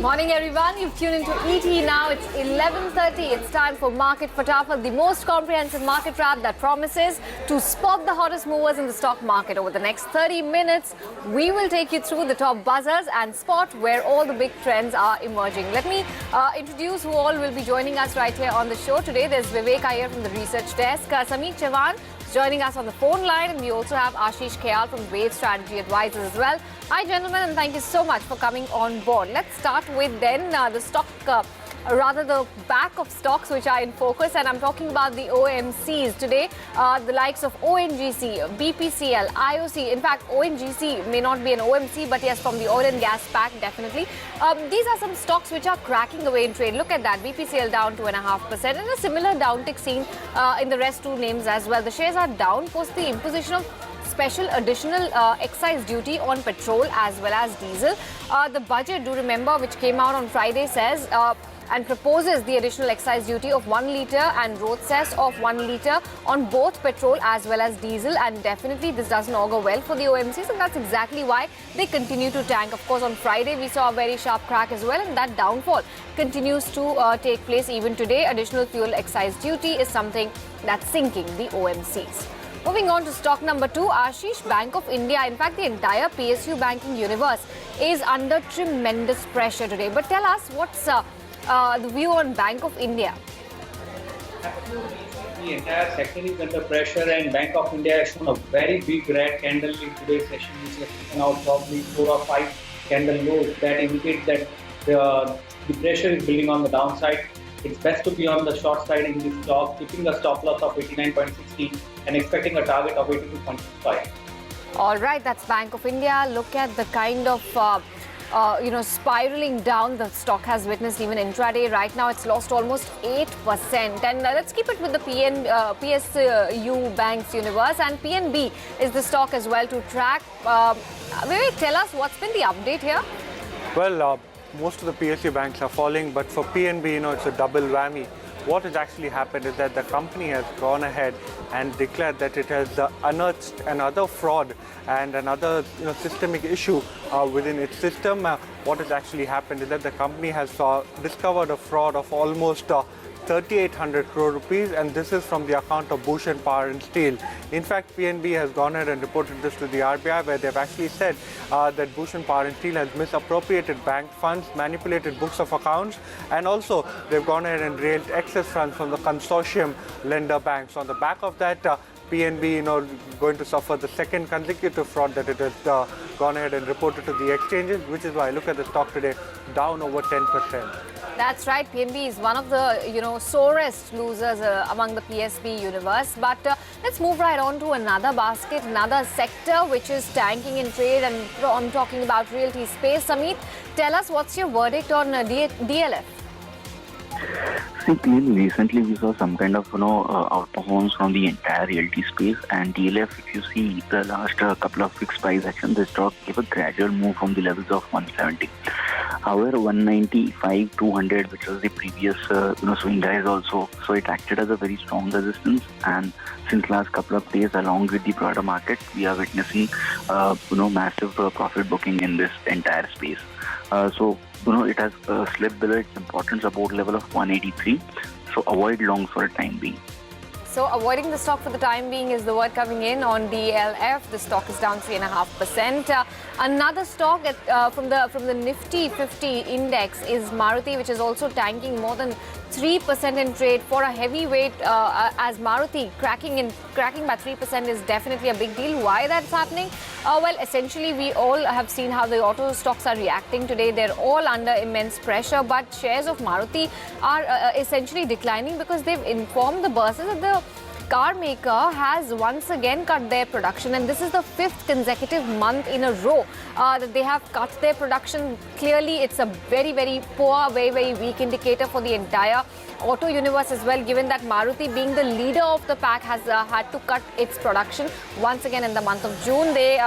Morning everyone, you've tuned into ET now. It's 11:30. It's time for Market Fatafat, the most comprehensive market wrap that promises to spot the hottest movers in the stock market. Over the next 30 minutes, we will take you through the top buzzers and spot where all the big trends are emerging. Let me introduce who all will be joining us right here on the show today. There's Vivek Iyer from the research desk, Sameek Chavan joining us on the phone line, and we also have Ashish Kayal from Wave Strategy Advisors as well. Hi gentlemen, and thank you so much for coming on board. Let's start with then the stock, rather the back of stocks which are in focus, and I'm talking about the OMCs today. The likes of ONGC, BPCL, IOC. In fact, ONGC may not be an OMC, but yes, from the oil and gas pack, definitely. These are some stocks which are cracking away in trade. Look at that, BPCL down 2.5%, and a similar downtick seen in the rest two names as well. The shares are down post the imposition of special additional excise duty on petrol as well as diesel. The budget, do remember, which came out on Friday, says and proposes the additional excise duty of 1 litre and road cess of 1 litre on both petrol as well as diesel, and definitely this doesn't augur well for the OMCs, and that's exactly why they continue to tank. Of course, on Friday we saw a very sharp crack as well, and that downfall continues to take place even today. Additional fuel excise duty is something that's sinking the OMCs. Moving on to stock number 2, Ashish, Bank of India. In fact, the entire PSU banking universe is under tremendous pressure today. But tell us, what's the view on Bank of India? The entire sector is under pressure, and Bank of India has shown a very big red candle in today's session, which has taken out probably 4 or 5 candle lows. That indicates that the pressure is building on the downside. It's best to be on the short side in this stock, keeping a stop loss of 89.60 and expecting a target of 82.65. All right, that's Bank of India. Look at the kind of spiraling down the stock has witnessed even intraday. Right now, it's lost almost 8%. And let's keep it with the PSU banks universe. And PNB is the stock as well to track. Vivek, tell us what's been the update here? Well, most of the PSU banks are falling, but for PNB, it's a double whammy. What has actually happened is that the company has gone ahead and declared that it has unearthed another fraud and another systemic issue within its system. What has actually happened is that the company has discovered a fraud of almost 3,800 crore rupees, and this is from the account of Bhushan Power and Steel. In fact, PNB has gone ahead and reported this to the RBI, where they've actually said that Bhushan Power and Steel has misappropriated bank funds, manipulated books of accounts, and also they've gone ahead and raised excess funds from the consortium lender banks. On the back of that, PNB, going to suffer the second consecutive fraud that it has gone ahead and reported to the exchanges, which is why I look at the stock today down over 10%. That's right. PNB is one of the sorest losers among the PSB universe. But let's move right on to another basket, another sector which is tanking in trade, and I'm talking about realty space. Sameek, tell us what's your verdict on DLF? See, clearly, recently we saw some kind of outperformance from the entire realty space, and DLF, if you see the last couple of fixed price action, the stock gave a gradual move from the levels of 170. However, 195, 200, which was the previous swing highs also, so it acted as a very strong resistance. And since last couple of days, along with the broader market, we are witnessing massive profit booking in this entire space. It has slipped below its important support level of 183. So avoid longs for a time being. So avoiding the stock for the time being is the word coming in on DLF. The stock is down 3.5%. Another stock from the Nifty 50 index is Maruti, which is also tanking more than 3% in trade. For a heavyweight as Maruti, cracking by 3% is definitely a big deal. Why that's happening? Well, essentially, we all have seen how the auto stocks are reacting today. They're all under immense pressure, but shares of Maruti are essentially declining because they've informed the bourses that the car maker has once again cut their production, and this is the 5th consecutive month in a row that they have cut their production. Clearly, it's a very, very poor, very, very weak indicator for the entire auto universe as well, given that Maruti, being the leader of the pack, has had to cut its production once again in the month of June. They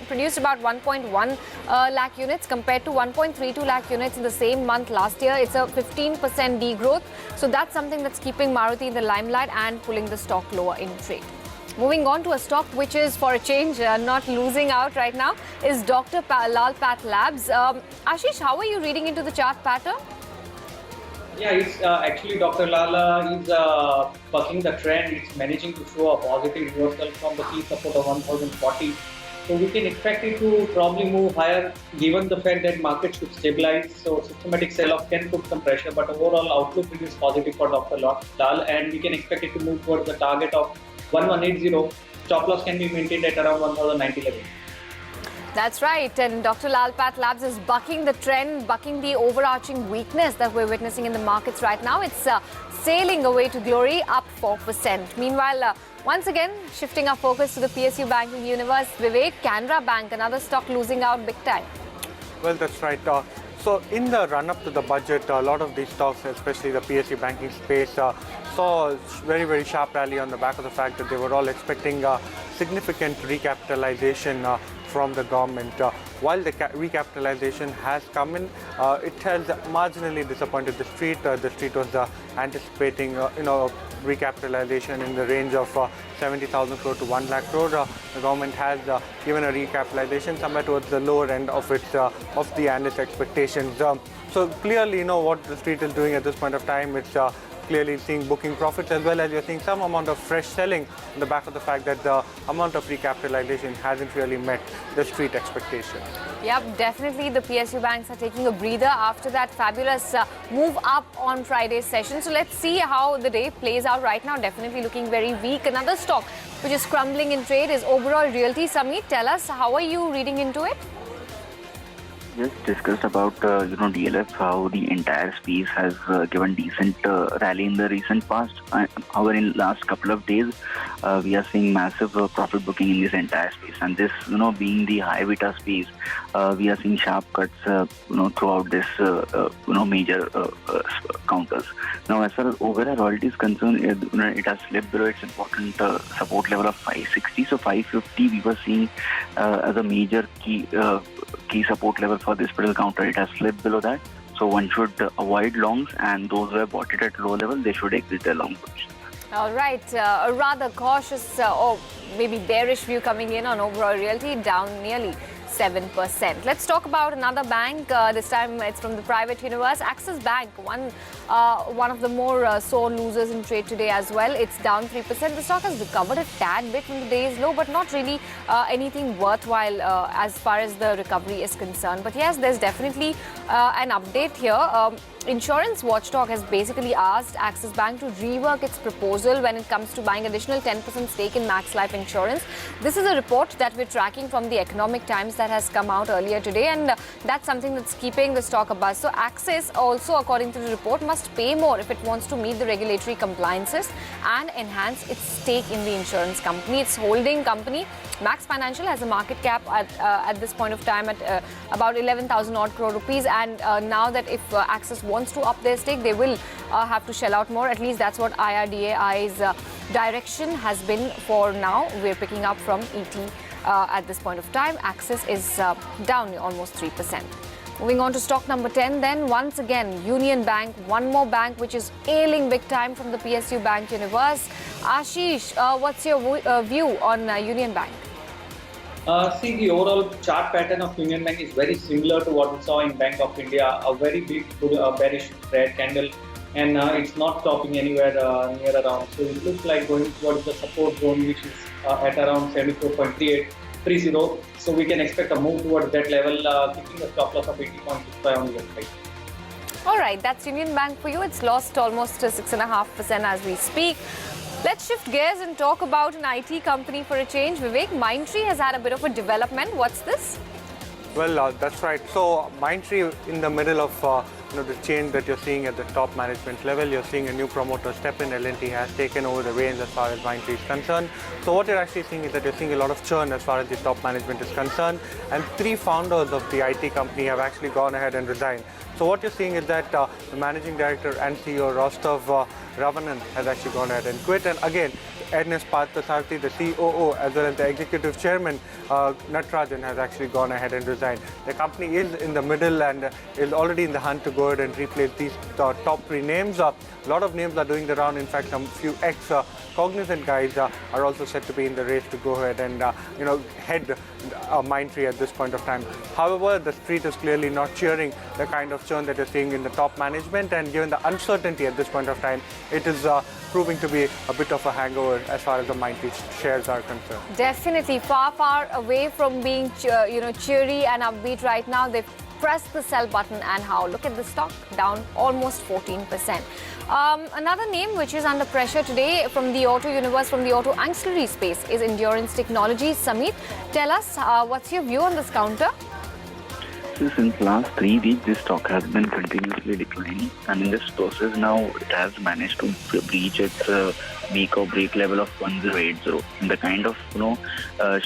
produced about 1.1 lakh units compared to 1.32 lakh units in the same month last year. It's a 15% degrowth. So that's something that's keeping Maruti in the limelight and pulling the stock lower in trade. Moving on to a stock which is, for a change, not losing out right now, is Dr. Lal Path Labs. Ashish, how are you reading into the chart pattern? Yeah, it's actually Dr. Lala is bucking the trend. It's managing to show a positive reversal from the key support of 1040. So we can expect it to probably move higher given the fact that market should stabilize. So systematic sell-off can put some pressure, but overall outlook is positive for Dr. Lal, and we can expect it to move towards the target of 1180. Stop loss can be maintained at around 1090 level. That's right, and Dr. Lal Path Labs is bucking the trend, bucking the overarching weakness that we're witnessing in the markets right now. It's sailing away to glory, up 4%. Meanwhile, once again, shifting our focus to the PSU banking universe, Vivek, Canara Bank, another stock losing out big time. Well, that's right. So in the run-up to the budget, a lot of these stocks, especially the PSU banking space, saw a very, very sharp rally on the back of the fact that they were all expecting significant recapitalization from the government. While the recapitalization has come in, it has marginally disappointed the street. The street was anticipating, recapitalization in the range of 70,000 crore to 1 lakh crore. The government has given a recapitalization somewhere towards the lower end of the analyst expectations. So clearly, what the street is doing at this point of time, it's clearly seeing booking profits, as well as you're seeing some amount of fresh selling on the back of the fact that the amount of recapitalization hasn't really met the street expectation. Yep, definitely the PSU banks are taking a breather after that fabulous move up on Friday's session. So let's see how the day plays out right now. Definitely looking very weak. Another stock which is crumbling in trade is Overall Realty. Samit, tell us, how are you reading into it? Just discussed about DLF, how the entire space has given decent rally in the recent past. However, in last couple of days, we are seeing massive profit booking in this entire space, and this being the high beta space, we are seeing sharp cuts throughout this major counters. Now, as far as overall royalty is concerned, it has slipped below its important support level of 560. So 550 we were seeing as a major key support level for this particular counter. It has slipped below that, so one should avoid longs, and those who have bought it at low level, they should exit their long position. All right, a rather cautious or maybe bearish view coming in on Overall Realty, down nearly 7%. Let's talk about another bank. This time it's from the private universe. Axis Bank, one of the more sore losers in trade today as well. It's down 3%. The stock has recovered a tad bit from the day's low, but not really anything worthwhile as far as the recovery is concerned. But yes, there's definitely an update here. Insurance Watchdog has basically asked Axis Bank to rework its proposal when it comes to buying additional 10% stake in Max Life Insurance. This is a report that we're tracking from the Economic Times that has come out earlier today, and that's something that's keeping the stock abuzz. So Axis also, according to the report, must pay more if it wants to meet the regulatory compliances and enhance its stake in the insurance company. Its holding company, Max Financial, has a market cap at this point of time at about 11,000 odd crore rupees, and now that if Axis wants to up their stake, they will have to shell out more. At least that's what IRDAI's direction has been for now. We're picking up from ET at this point of time. Axis is down almost 3%. Moving on to stock number 10, then once again, Union Bank, one more bank which is ailing big time from the PSU bank universe. Ashish, what's your view on Union Bank? See, the overall chart pattern of Union Bank is very similar to what we saw in Bank of India, a very big bearish red candle, and it's not stopping anywhere near around. So it looks like going towards the support zone, which is at around 74.3830. So we can expect a move towards that level, keeping a stop loss of 80.65 on the website. All right, that's Union Bank for you. It's lost almost 6.5% as we speak. Let's shift gears and talk about an IT company for a change. Vivek, Mindtree has had a bit of a development. What's this? Well, that's right. So Mindtree, in the middle of the change that you're seeing at the top management level, you're seeing a new promoter step in. L&T has taken over the reins as far as Mindtree is concerned. So what you're actually seeing is that you're seeing a lot of churn as far as the top management is concerned, and 3 founders of the IT company have actually gone ahead and resigned. So what you're seeing is that the managing director and CEO Rostov Ravanan has actually gone ahead and quit, and again Ernest Parthasarathy, the COO, as well as the executive chairman Natarajan, has actually gone ahead and resigned. The company is in the middle and is already in the hunt to go ahead and replace these top 3 names. A lot of names are doing the round. In fact, some few ex-Cognizant guys are also set to be in the race to go ahead and head Mindtree at this point of time. However, the street is clearly not cheering the kind of churn that you're seeing in the top management, and given the uncertainty at this point of time, it is proving to be a bit of a hangover as far as the Mindtree shares are concerned. Definitely far away from being cheery and upbeat right now. They've pressed the sell button, and how? Look at the stock, down almost 14%. Another name which is under pressure today from the auto universe, from the auto ancillary space, is Endurance Technologies. Samit, tell us, what's your view on this counter? So since last 3 weeks, this stock has been continuously declining, and in this process now it has managed to breach its make or break level of 1080. And the kind of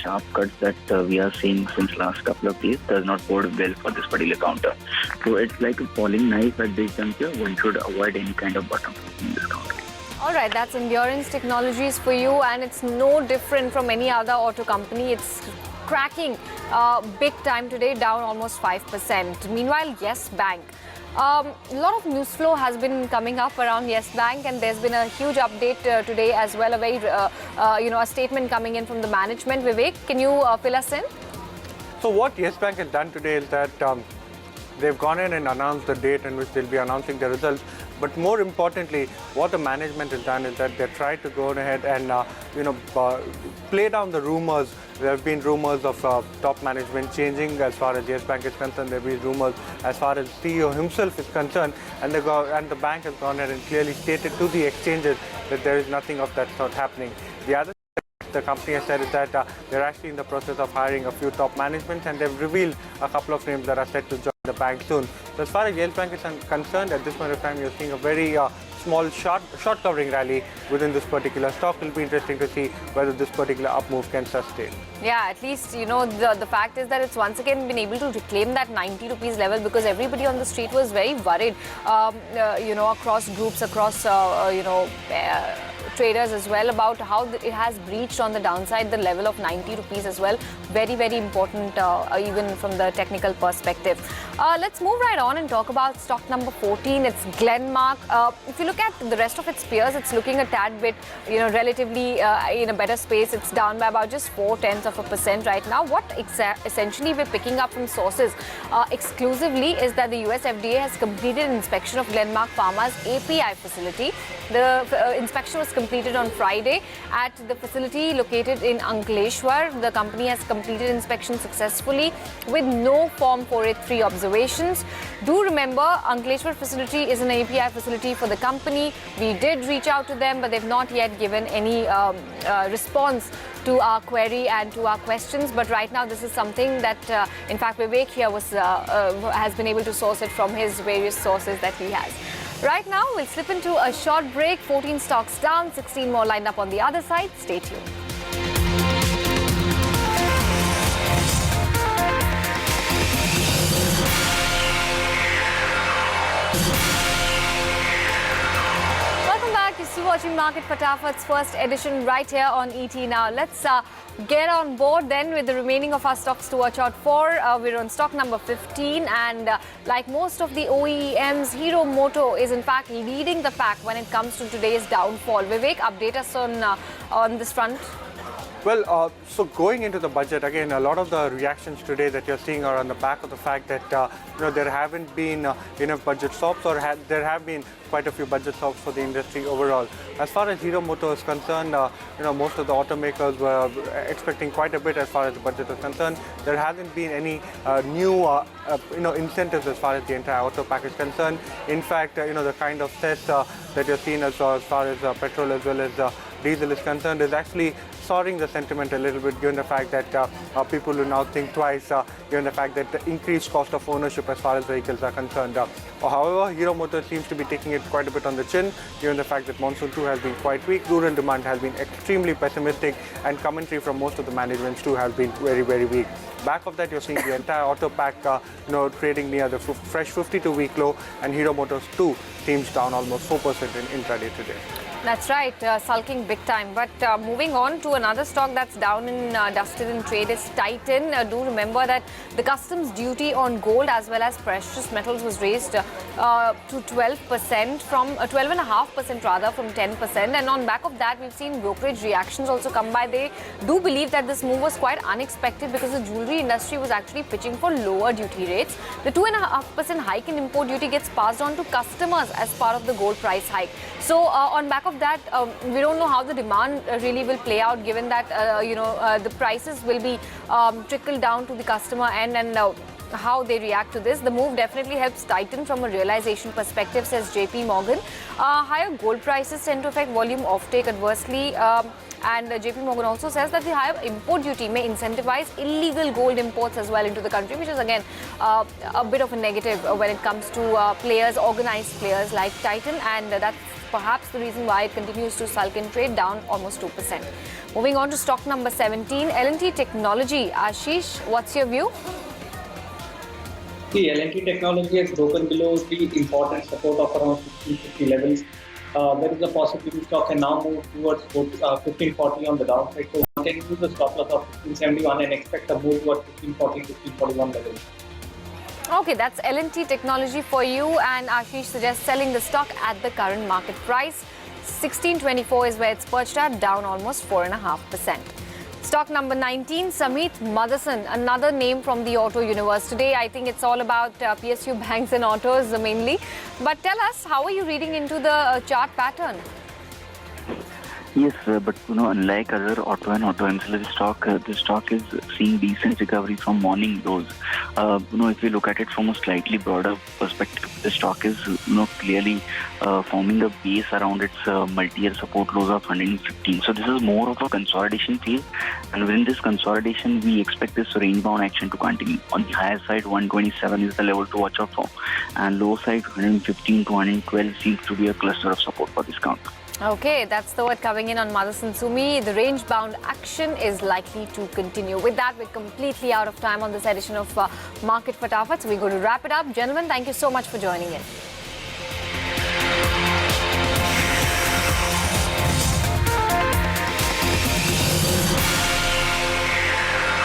sharp cuts that we are seeing since last couple of days does not bode well for this particular counter. So it's like a falling knife at this juncture. One should avoid any kind of bottom in this counter. All right, that's Endurance Technologies for you, and it's no different from any other auto company. It's cracking big time today, down almost 5%. Meanwhile, Yes Bank. A lot of news flow has been coming up around Yes Bank, and there's been a huge update today as well. A very, a statement coming in from the management. Vivek, can you fill us in? So what Yes Bank has done today is that they've gone in and announced the date in which they'll be announcing the results. But more importantly, what the management has done is that they tried to go ahead and play down the rumors. There have been rumors of top management changing as far as Yes Bank is concerned. There have been rumors as far as CEO himself is concerned, and the bank has gone ahead and clearly stated to the exchanges that there is nothing of that sort happening. The other the company has said is that they're actually in the process of hiring a few top management, and they've revealed a couple of names that are set to join the bank soon. So as far as Yes Bank is concerned, at this point of time, you're seeing a very small short covering rally within this particular stock. It'll be interesting to see whether this particular up move can sustain. Yeah, at least, the fact is that it's once again been able to reclaim that 90 rupees level, because everybody on the street was very worried, across groups, across, traders as well, about how it has breached on the downside the level of 90 rupees as well. Very, very important, even from the technical perspective. Let's move right on and talk about stock number 14. It's Glenmark. If you look at the rest of its peers, it's looking a tad bit, relatively in a better space. It's down by about just 0.4% right now. What essentially we're picking up from sources exclusively is that the US FDA has completed an inspection of Glenmark Pharma's API facility. The inspection was completed on Friday at the facility located in Ankleshwar. The company has completed inspection successfully with no Form 483 observations. Do remember, Ankleshwar facility is an API facility for the company. We did reach out to them, but they've not yet given any response to our query and to our questions. But right now, this is something that, in fact, Vivek here has been able to source it from his various sources that he has. Right now, we'll slip into a short break. 14 stocks down, 16 more lined up on the other side. Stay tuned. You're still watching Market Fatafat's first edition right here on ET Now. Let's get on board then with the remaining of our stocks to watch out for. We're on stock number 15, and like most of the OEMs, Hero Moto is in fact leading the pack when it comes to today's downfall. Vivek, update us on this front. Well, so going into the budget, again, a lot of the reactions today that you're seeing are on the back of the fact that there haven't been enough budget swaps, or there have been quite a few budget swaps for the industry overall. As far as Hero Moto is concerned, most of the automakers were expecting quite a bit as far as the budget is concerned. There hasn't been any new incentives as far as the entire auto pack is concerned. In fact, the kind of cess that you're seeing as far as petrol as well as diesel is concerned is actually soaring the sentiment a little bit, given the fact that people will now think twice, given the fact that the increased cost of ownership as far as vehicles are concerned. However, Hero Motors seems to be taking it quite a bit on the chin, given the fact that Monsoon 2 has been quite weak, rural demand has been extremely pessimistic, and commentary from most of the managements too has been very, very weak. Back of that, you're seeing the entire auto pack trading near the fresh 52-week low, and Hero Motors 2 seems down almost 4% in intraday today. That's right, sulking big time. But moving on to another stock that's down and dusted in trade is Titan. Do remember that the customs duty on gold as well as precious metals was raised to 12% from 12.5% rather from 10%. And on back of that, we've seen brokerage reactions also come by. They do believe that this move was quite unexpected because the jewelry industry was actually pitching for lower duty rates. The 2.5% hike in import duty gets passed on to customers as part of the gold price hike. So on back of that, we don't know how the demand really will play out, given that the prices will be trickled down to the customer end, and how they react to this. The move definitely helps Titan from a realization perspective, says JP Morgan. Higher gold prices tend to affect volume offtake adversely. And JP Morgan also says that the higher import duty may incentivize illegal gold imports as well into the country, which is again a bit of a negative when it comes to players, organized players like Titan, and that's perhaps the reason why it continues to sulk in trade, down almost 2%. Moving on to stock number 17, L&T Technology. Ashish, what's your view? The L&T Technology has broken below the important support of around 1550 levels. There is a possibility the stock can now move towards 1540 on the downside. So one can use the stop loss of 1571 and expect a move towards 1540 to 1541 levels. Okay, that's L&T Technology for you, and Ashish suggests selling the stock at the current market price. 1624 is where it's perched at, down almost 4.5%. Stock number 19, Samit Motherson, another name from the auto universe. Today, I think it's all about PSU banks and autos mainly. But tell us, how are you reading into the chart pattern? Yes, but unlike other auto and auto ancillary stock, the stock is seeing decent recovery from morning lows. If we look at it from a slightly broader perspective, the stock is clearly forming a base around its multi-year support lows of 115. So this is more of a consolidation phase, and within this consolidation, we expect this range-bound action to continue. On the higher side, 127 is the level to watch out for, and low side 115 to 112 seems to be a cluster of support for this count. Okay, that's the word coming in on Motherson Sumi. The range-bound action is likely to continue. With that, we're completely out of time on this edition of Market Fatafat. So we're going to wrap it up. Gentlemen, thank you so much for joining in.